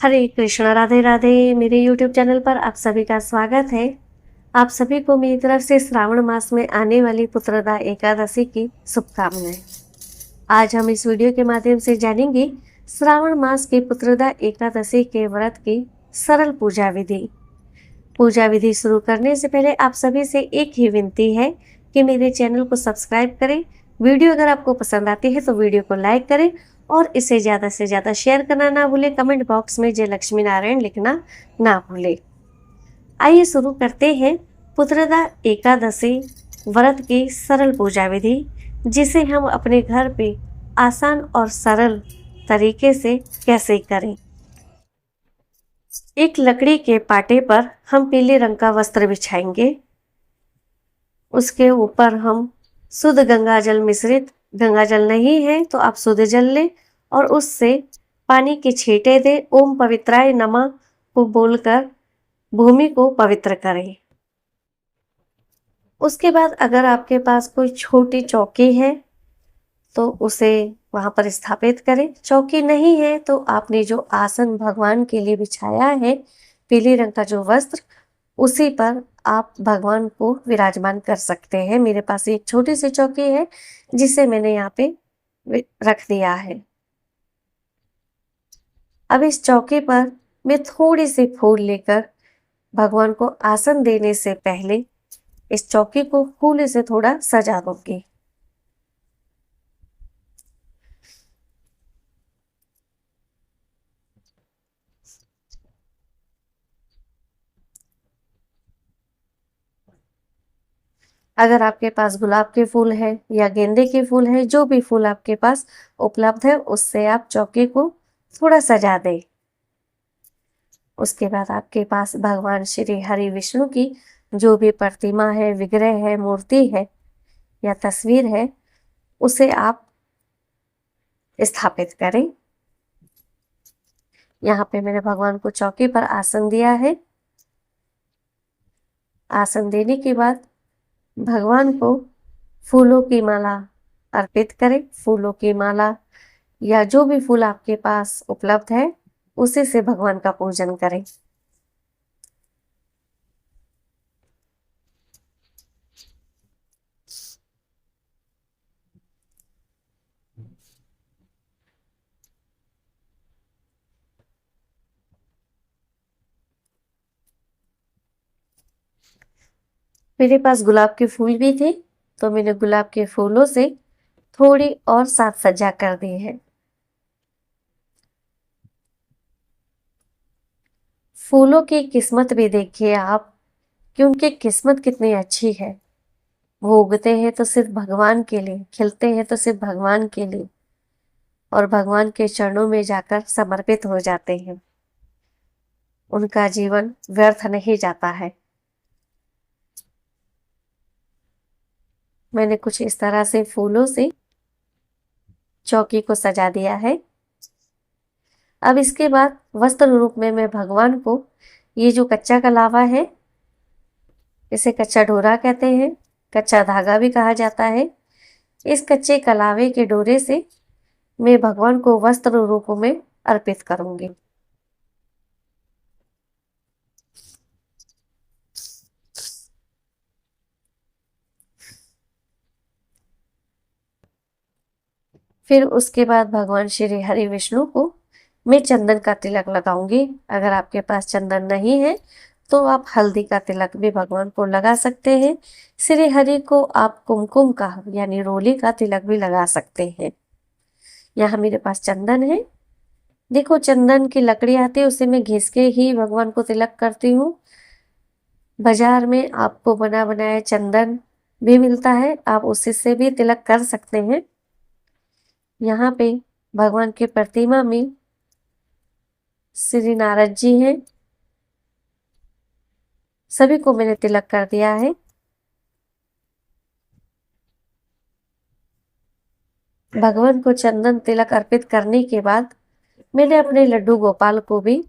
हरे कृष्णा, राधे राधे। मेरे YouTube channel पर आप सभी का स्वागत है। आप सभी को मेरी तरफ से श्रावण मास में आने वाली पुत्रदा एकादशी की शुभकामनाएं। आज हम इस वीडियो के माध्यम से जानेंगे श्रावण मास की पुत्रदा एकादशी के व्रत की सरल पूजा विधि। पूजा विधि शुरू करने से पहले आप सभी से एक ही विनती है कि मेरे चैनल को सब्सक्राइब करें। वीडियो अगर आपको पसंद आती है तो वीडियो को लाइक करें और इसे ज़्यादा से ज़्यादा शेयर करना ना भूलें। कमेंट बॉक्स में जय लक्ष्मी नारायण लिखना ना भूलें। आइए शुरू करते हैं पुत्रदा एकादशी व्रत की सरल पूजा विधि, जिसे हम अपने घर पे आसान और सरल तरीके से कैसे करें। एक लकड़ी के पाटे पर हम पीले रंग का वस्त्र बिछाएंगे। उसके ऊपर हम शुद्ध गंगा जल मिश्रित, गंगा जल नहीं है तो आप शुद्ध जल लें और उससे पानी के छींटे दें। ओम पवित्राय नमः को बोलकर भूमि को पवित्र करें। उसके बाद अगर आपके पास कोई छोटी चौकी है तो उसे वहां पर स्थापित करें। चौकी नहीं है तो आपने जो आसन भगवान के लिए बिछाया है, पीले रंग का जो वस्त्र, उसी पर आप भगवान को विराजमान कर सकते हैं। मेरे पास एक छोटी सी चौकी है जिसे मैंने यहाँ पे रख दिया है। अब इस चौकी पर मैं थोड़ी सी फूल लेकर भगवान को आसन देने से पहले इस चौकी को फूल से थोड़ा सजा दूंगी। अगर आपके पास गुलाब के फूल है या गेंदे के फूल है, जो भी फूल आपके पास उपलब्ध है, उससे आप चौकी को थोड़ा सजा दें। उसके बाद आपके पास भगवान श्री हरि विष्णु की जो भी प्रतिमा है, विग्रह है, मूर्ति है या तस्वीर है, उसे आप स्थापित करें। यहाँ पे मैंने भगवान को चौकी पर आसन दिया है। आसन देने के बाद भगवान को फूलों की माला अर्पित करें। फूलों की माला या जो भी फूल आपके पास उपलब्ध है, उसी से भगवान का पूजन करें। मेरे पास गुलाब के फूल भी थे तो मैंने गुलाब के फूलों से थोड़ी और साज सज्जा कर दी है। फूलों की किस्मत भी देखिए आप, कि उनकी किस्मत कितनी अच्छी है। वो उगते हैं तो सिर्फ भगवान के लिए, खिलते हैं तो सिर्फ भगवान के लिए और भगवान के चरणों में जाकर समर्पित हो जाते हैं। उनका जीवन व्यर्थ नहीं जाता है। मैंने कुछ इस तरह से फूलों से चौकी को सजा दिया है। अब इसके बाद वस्त्र रूप में मैं भगवान को, ये जो कच्चा कलावा है, इसे कच्चा डोरा कहते हैं, कच्चा धागा भी कहा जाता है, इस कच्चे कलावे के डोरे से मैं भगवान को वस्त्र रूप में अर्पित करूंगी। फिर उसके बाद भगवान श्री हरि विष्णु को मैं चंदन का तिलक लगाऊंगी। अगर आपके पास चंदन नहीं है तो आप हल्दी का तिलक भी भगवान को लगा सकते हैं। श्री हरि को आप कुमकुम का यानी रोली का तिलक भी लगा सकते हैं। यहाँ मेरे पास चंदन है। देखो, चंदन की लकड़ी आती है, उसे मैं घिस के ही भगवान को तिलक करती हूँ। बाजार में आपको बना बनाया चंदन भी मिलता है, आप उसी से भी तिलक कर सकते हैं। यहाँ पे भगवान की प्रतिमा में श्री नारद जी हैं, सभी को मैंने तिलक कर दिया है। भगवान को चंदन तिलक अर्पित करने के बाद मैंने अपने लड्डू गोपाल को भी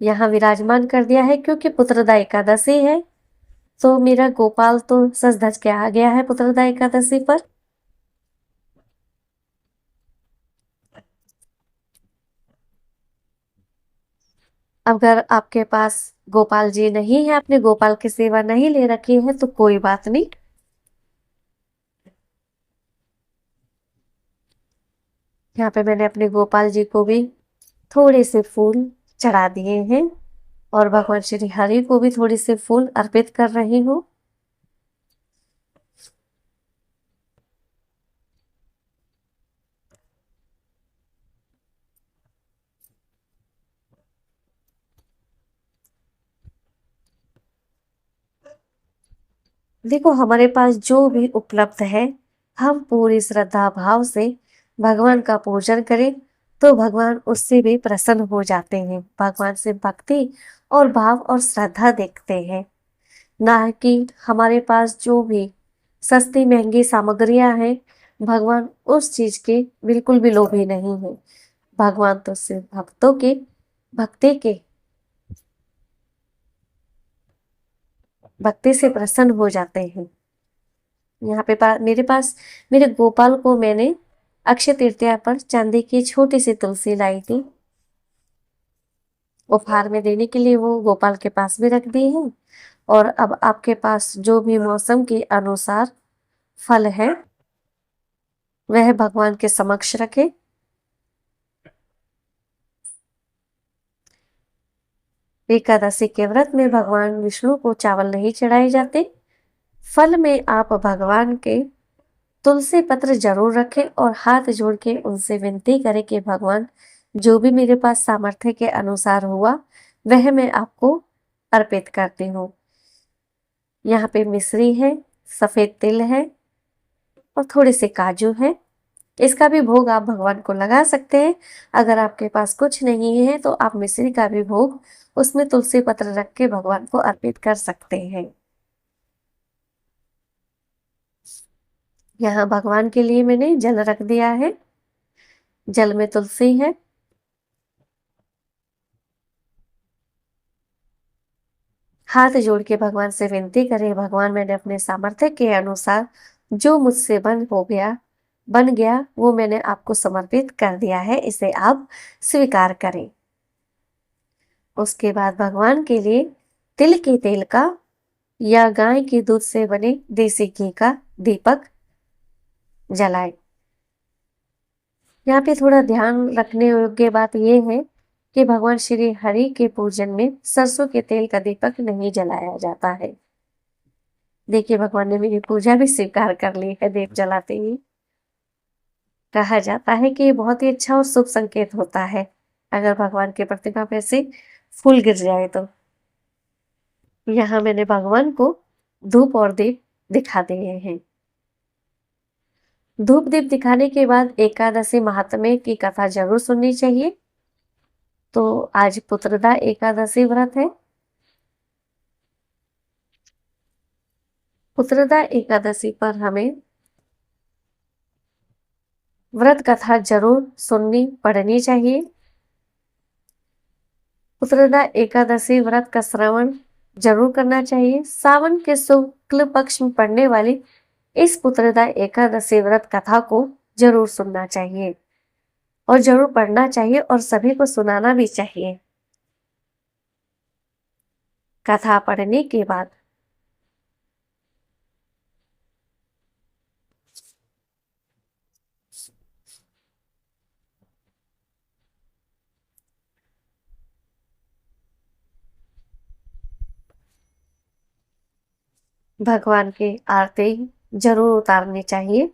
यहाँ विराजमान कर दिया है। क्योंकि पुत्रदा एकादशी है तो मेरा गोपाल तो सज धज के आ गया है पुत्रदा एकादशी पर। अगर आपके पास गोपाल जी नहीं है, आपने गोपाल की सेवा नहीं ले रखी है, तो कोई बात नहीं। यहाँ पे मैंने अपने गोपाल जी को भी थोड़े से फूल चढ़ा दिए हैं और भगवान श्री हरि को भी थोड़ी से फूल अर्पित कर रही हूँ। देखो, हमारे पास जो भी उपलब्ध है, हम पूरी श्रद्धा भाव से भगवान का पूजन करें तो भगवान उससे भी प्रसन्न हो जाते हैं। भगवान से भक्ति और भाव और श्रद्धा देखते हैं, ना कि हमारे पास जो भी सस्ती महंगी सामग्रियां हैं। भगवान उस चीज के बिल्कुल भी लोभी नहीं है। भगवान तो सिर्फ भक्तों के भक्ति से प्रसन्न हो जाते हैं। यहाँ पे मेरे पास मेरे गोपाल को मैंने अक्षय तृतीया पर चांदी की छोटी सी तुलसी लाई थी, उपहार में देने के लिए, वो गोपाल के पास भी रख दी है। और अब आपके पास जो भी मौसम के अनुसार फल है, वह भगवान के समक्ष रखे। एकादशी के व्रत में भगवान विष्णु को चावल नहीं चढ़ाए जाते। फल में आप भगवान के तुलसी पत्र जरूर रखें और हाथ जोड़ के उनसे विनती करें कि भगवान, जो भी मेरे पास सामर्थ्य के अनुसार हुआ वह मैं आपको अर्पित करती हूँ। यहाँ पे मिश्री है, सफेद तिल है और थोड़े से काजू है। इसका भी भोग आप भगवान को लगा सकते हैं। अगर आपके पास कुछ नहीं है तो आप मिश्री का भी भोग उसमें तुलसी पत्र रख के भगवान को अर्पित कर सकते हैं। यहाँ भगवान के लिए मैंने जल रख दिया है, जल में तुलसी है। हाथ जोड़ के भगवान से विनती करें, भगवान मैंने अपने सामर्थ्य के अनुसार जो मुझसे बन गया वो मैंने आपको समर्पित कर दिया है, इसे आप स्वीकार करें। उसके बाद भगवान के लिए तिल के तेल का या गाय के दूध से बने देसी घी का दीपक जलाएं। यहाँ पे थोड़ा ध्यान रखने योग्य बात यह है कि भगवान श्री हरि के पूजन में सरसों के तेल का दीपक नहीं जलाया जाता है। देखिए, भगवान ने मेरी पूजा भी स्वीकार कर ली है दीप जलाते ही। कहा जाता है कि ये बहुत ही अच्छा और शुभ संकेत होता है अगर भगवान की प्रतिमा पे से फूल गिर जाए तो। यहाँ मैंने भगवान को धूप और दीप दिखा दिए हैं। धूप दीप दिखाने के बाद एकादशी महात्म्य की कथा जरूर सुननी चाहिए। तो आज पुत्रदा एकादशी व्रत है। पुत्रदा एकादशी पर हमें व्रत कथा जरूर सुननी पढ़नी चाहिए। पुत्रदा एकादशी व्रत का श्रवण जरूर करना चाहिए। सावन के शुक्ल पक्ष में पड़ने वाली इस पुत्रदा एकादशी व्रत कथा को जरूर सुनना चाहिए और जरूर पढ़ना चाहिए और सभी को सुनाना भी चाहिए। कथा पढ़ने के बाद भगवान की आरती जरूर उतारनी चाहिए।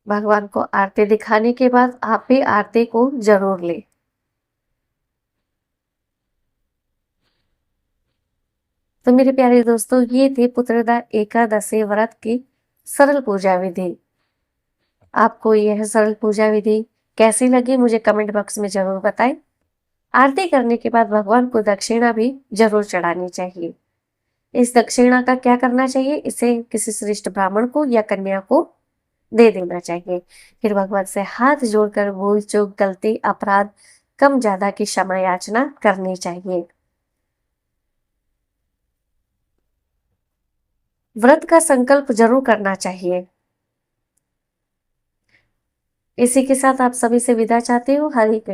भगवान को आरती दिखाने के बाद आप भी आरती को जरूर लें। तो मेरे प्यारे दोस्तों, ये थी पुत्रदा एकादशी व्रत की सरल पूजा विधि। आपको यह सरल पूजा विधि कैसी लगी मुझे कमेंट बॉक्स में जरूर बताएं। आरती करने के बाद भगवान को दक्षिणा भी जरूर चढ़ानी चाहिए। इस दक्षिणा का क्या करना चाहिए, इसे किसी श्रेष्ठ ब्राह्मण को या कन्या को दे देना चाहिए। फिर भगवान से हाथ जोड़कर भूल चूक गलती अपराध कम ज्यादा की क्षमा याचना करनी चाहिए। व्रत का संकल्प जरूर करना चाहिए। इसी के साथ आप सभी से विदा चाहती हूँ। हरे कृष्ण।